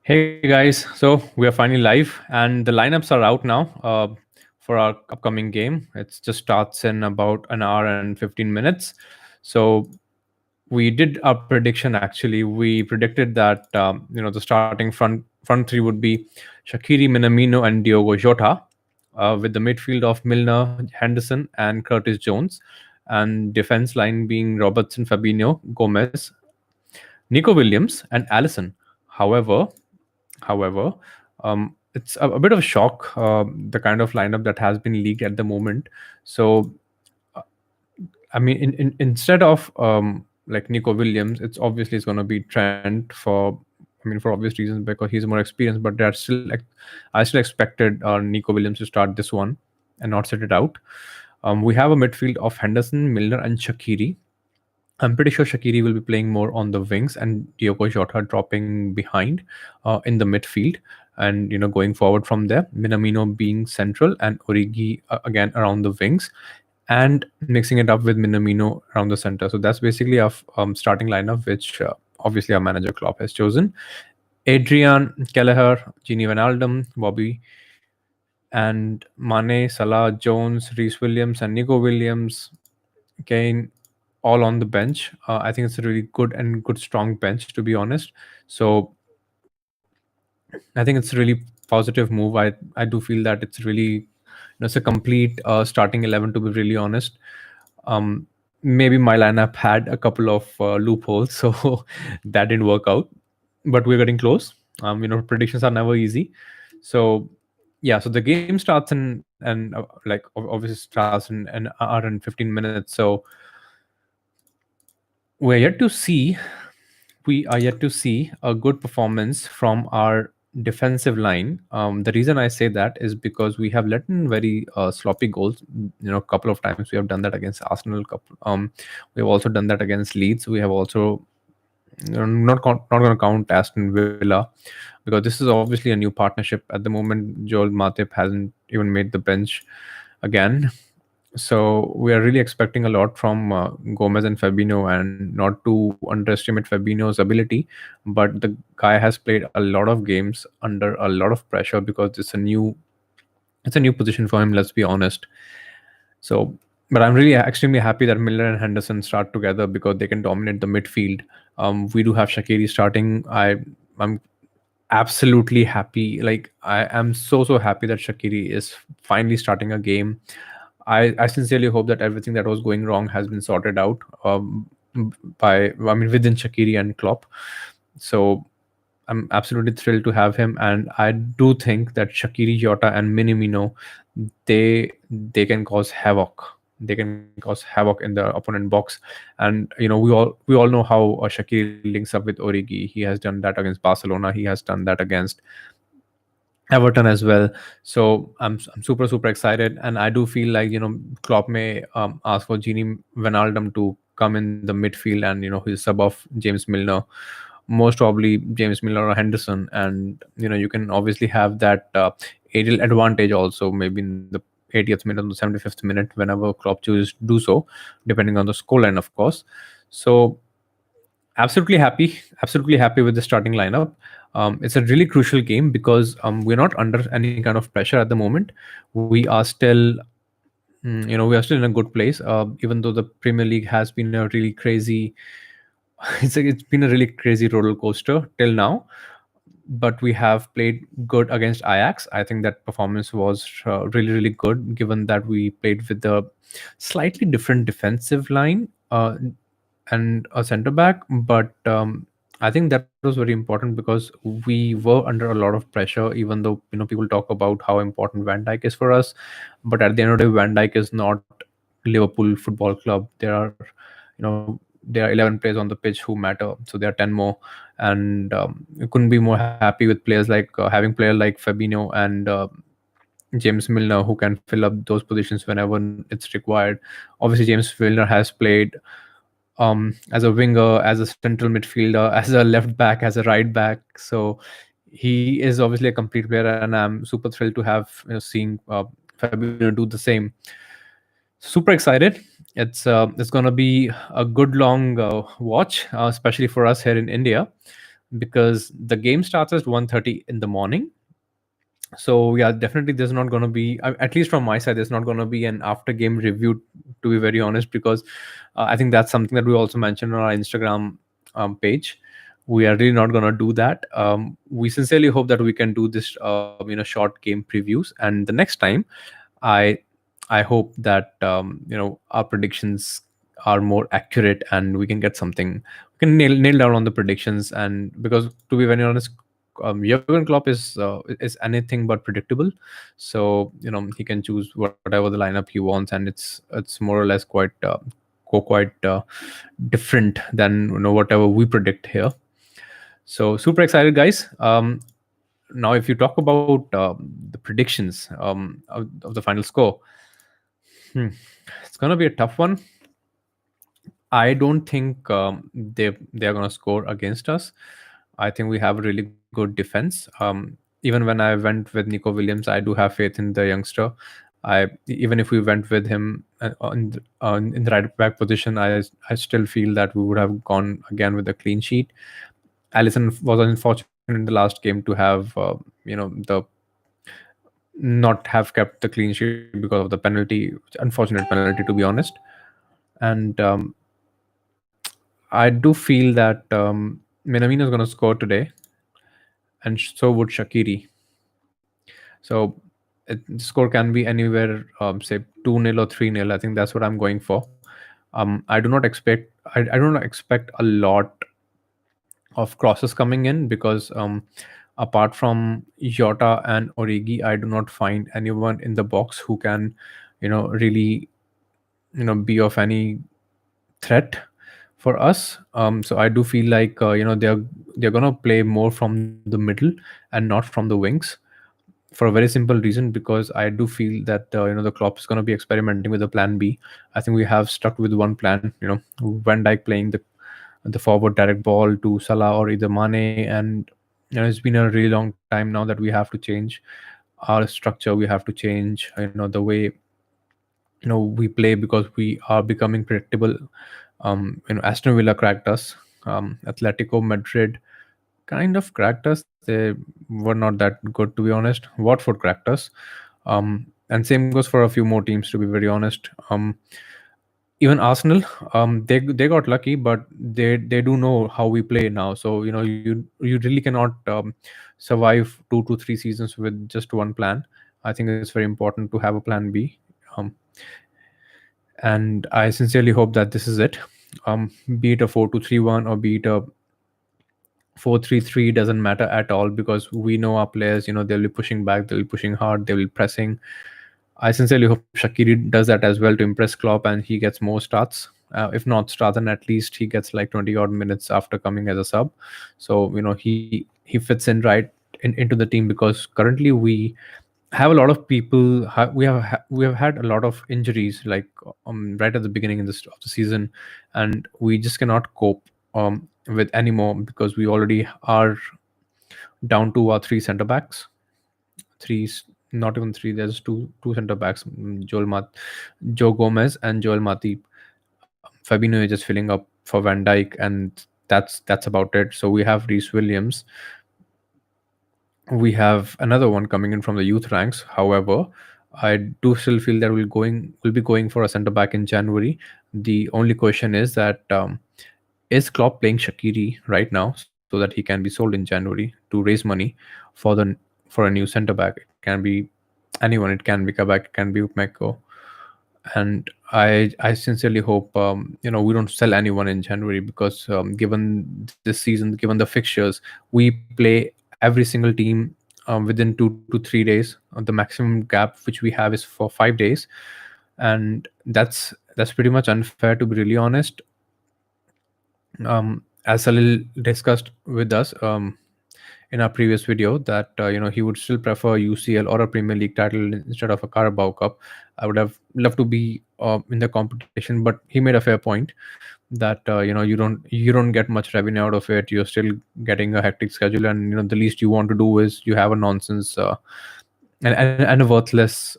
Hey guys, so we are finally live and the lineups are out now for our upcoming game. It just starts in about an hour and 15 minutes. So we did our prediction actually. We predicted that the starting front three would be Shaqiri, Minamino, and Diogo Jota, with the midfield of Milner, Henderson, and Curtis Jones, and defense line being Robertson, Fabinho, Gomez, Nico Williams, and Allison. However, However, it's a bit of a shock, the kind of lineup that has been leaked at the moment. So, uh, I mean, instead of like Nico Williams, it's going to be Trent for obvious reasons because he's more experienced. But I still expected Nico Williams to start this one and not sit it out. We have a midfield of Henderson, Milner, and Shaqiri. I'm pretty sure Shaqiri will be playing more on the wings and Diogo Jota dropping behind in the midfield, and going forward from there. Minamino being central and Origi again around the wings, and mixing it up with Minamino around the center. So that's basically our starting lineup, which obviously our manager Klopp has chosen. Adrian, Kelleher, Gini Wijnaldum, Bobby, and Mane, Salah, Jones, Reece Williams, and Nico Williams, Kane, all on the bench. I think it's a really good strong bench, to be honest. So I think it's a really positive move. I do feel that it's really it's a complete starting 11, to be really honest. Maybe my lineup had a couple of loopholes, so that didn't work out. But we're getting close. Predictions are never easy. So yeah, so the game starts in and obviously starts in an hour and 15 minutes. So we're yet to see we are yet to see a good performance from our defensive line. The reason I say that is because we have let in very sloppy goals. A couple of times we have done that against Arsenal. We have also done that against Leeds. We have also not going to count Aston Villa because this is obviously a new partnership at the moment. Joel Matip hasn't even made the bench again. So we are really expecting a lot from Gomez and Fabinho, and not to underestimate Fabinho's ability, but the guy has played a lot of games under a lot of pressure because it's a new position for him. Let's be honest. So, but I'm really extremely happy that Miller and Henderson start together because they can dominate the midfield. We do have Shaqiri starting. I'm absolutely happy. Like I am so happy that Shaqiri is finally starting a game. I sincerely hope that everything that was going wrong has been sorted out within Shaqiri and Klopp. So I'm absolutely thrilled to have him, and I do think that Shaqiri, Jota, and Minamino, they can cause havoc. They can cause havoc in the opponent box, and we all know how Shaqiri links up with Origi. He has done that against Barcelona. He has done that against Everton as well. So I'm super excited, and I do feel like Klopp may ask for Gini Wijnaldum to come in the midfield, and he'll sub off James Milner, most probably James Milner or Henderson, and you can obviously have that aerial advantage also, maybe in the 80th minute or the 75th minute, whenever Klopp chooses to do so, depending on the scoreline, of course. So absolutely happy with the starting lineup. It's a really crucial game because we're not under any kind of pressure at the moment. We are still we are still in a good place, even though the Premier League has been a really crazy it's been a really crazy roller coaster till now. But we have played good against Ajax. I think that performance was really good, given that we played with a slightly different defensive line and a center back. But I think that was very important because we were under a lot of pressure, even though people talk about how important Van Dijk is for us. But at the end of the day, Van Dijk is not Liverpool Football Club. There are 11 players on the pitch who matter, so there are 10 more, and you couldn't be more happy with players like having player like Fabinho and James Milner, who can fill up those positions whenever it's required. Obviously, James Milner has played as a winger, as a central midfielder, as a left back, as a right back. So he is obviously a complete player, and I'm super thrilled to have seeing Fabinho do the same. Super excited. It's gonna be a good long watch, especially for us here in India. because the game starts at 1:30 in the morning. So yeah, definitely there's not going to be, at least from my side, there's not going to be an after game review, to be very honest, because I think that's something that we also mentioned on our Instagram page. We are really not going to do that. We sincerely hope that we can do this short game previews, and the next time I I hope that our predictions are more accurate and we can get something, we can nail down on the predictions. And because to be very honest, Jurgen Klopp is anything but predictable. So he can choose whatever the lineup he wants, and it's more or less quite different than whatever we predict here. So super excited, guys. Now, if you talk about the predictions of the final score, hmm, it's gonna be a tough one. I don't think they are gonna score against us. I think we have a really good defense. Even when I went with Nico Williams, I do have faith in the youngster. Even if we went with him in the right back position, I still feel that we would have gone again with a clean sheet. Allison was unfortunate in the last game to have the not have kept the clean sheet because of the penalty, unfortunate penalty, to be honest. And I do feel that Minamino is going to score today, and so would Shaqiri. So the score can be anywhere, say 2-0 or 3-0. I think that's what I'm going for. I do not expect a lot of crosses coming in because apart from Jota and Origi, I do not find anyone in the box who can, really, be of any threat for us. So I do feel like they're gonna play more from the middle and not from the wings, for a very simple reason, because I do feel that the Klopp is gonna be experimenting with the plan B. I think we have stuck with one plan. Van Dijk playing the forward direct ball to Salah or either Mane, and it's been a really long time now that we have to change our structure. We have to change the way we play because we are becoming predictable. Aston Villa cracked us. Atletico Madrid kind of cracked us. They were not that good, to be honest. Watford cracked us. And same goes for a few more teams, to be very honest. Even Arsenal, they got lucky, but they do know how we play now. So you really cannot survive 2 to 3 seasons with just one plan. I think it's very important to have a plan B. Um, and I sincerely hope that this is it. Be it a 4-2-3-1 or be it a 4-3-3, doesn't matter at all, because we know our players. They'll be pushing back, they'll be pushing hard, they'll be pressing. I sincerely hope Shaqiri does that as well to impress Klopp and he gets more starts. If not start, then at least he gets like 20 odd minutes after coming as a sub. So he fits in right into the team, because currently we have a lot of people. We have had a lot of injuries, like right at the beginning of the season, and we just cannot cope with anymore, because we already are down to our three center backs. Three, not even three. There's two center backs, Joe Gomez and Joel Matip. Fabinho is just filling up for Van Dijk, and that's about it. So we have Reece Williams. We have another one coming in from the youth ranks. However, I do still feel that we'll be going for a centre back in January. The only question is that is Klopp playing Shaqiri right now so that he can be sold in January to raise money for a new centre back? It can be anyone. It can be Kabak. It can be Upmeko. And I sincerely hope we don't sell anyone in January, because given this season, given the fixtures, we play every single team within 2 to 3 days. The maximum gap which we have is for 5 days, and that's pretty much unfair, to be really honest. As Salil discussed with us in our previous video, that he would still prefer UCL or a Premier League title instead of a Carabao Cup. I would have loved to be in the competition, but he made a fair point that you don't get much revenue out of it. You're still getting a hectic schedule, and the least you want to do is you have a nonsense and a worthless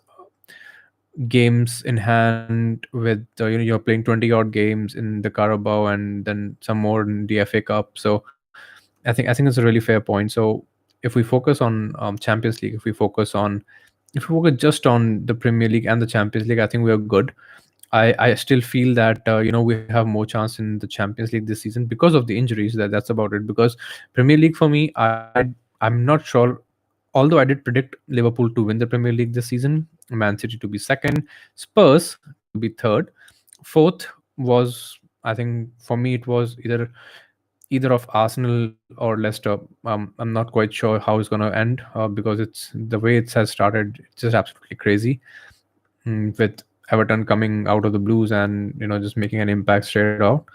games in hand with you're playing 20 odd games in the Carabao and then some more in the FA Cup. So I think it's a really fair point. So if we focus on Champions League, if we focus just on the Premier League and the Champions League, I think we are good. I still feel that we have more chance in the Champions League this season because of the injuries. That's about it. Because Premier League for me, I'm not sure. Although I did predict Liverpool to win the Premier League this season, Man City to be second, Spurs to be third, fourth was, I think for me it was either of Arsenal or Leicester. I'm not quite sure how it's going to end because it's the way it has started. It's just absolutely crazy with Everton coming out of the blues and just making an impact straight out.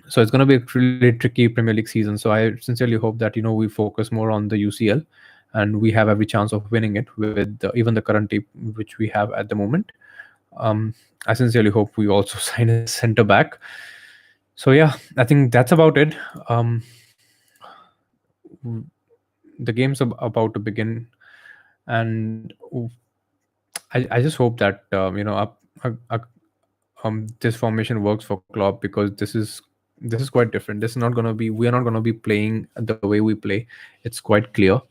So it's going to be a really tricky Premier League season. So I sincerely hope that we focus more on the UCL, and we have every chance of winning it with even the current team which we have at the moment. I sincerely hope we also sign a center back. So yeah, I think that's about it. W- the game's about to begin, and I just hope that this formation works for Klopp, because this is quite different. This is not gonna be We are not gonna be playing the way we play. It's quite clear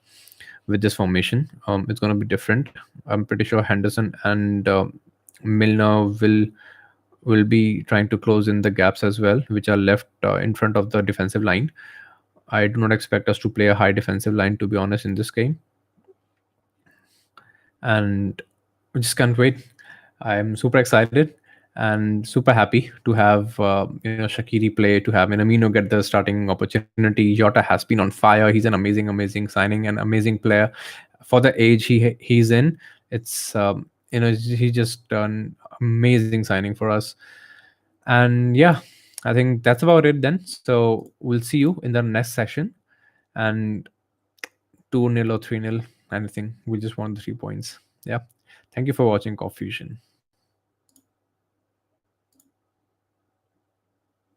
with this formation. It's gonna be different. I'm pretty sure Henderson and Milner will be trying to close in the gaps as well, which are left in front of the defensive line. I do not expect us to play a high defensive line, to be honest, in this game, and we just can't wait. I'm super excited and super happy to have Shaqiri play, to have Minamino get the starting opportunity. Jota has been on fire. He's an amazing signing, an amazing player for the age he's in. It's he just done amazing signing for us. And yeah, I think that's about it then. So we'll see you in the next session. And 2-0 or 3-0, anything. We just want the 3 points. Yeah. Thank you for watching Confusion.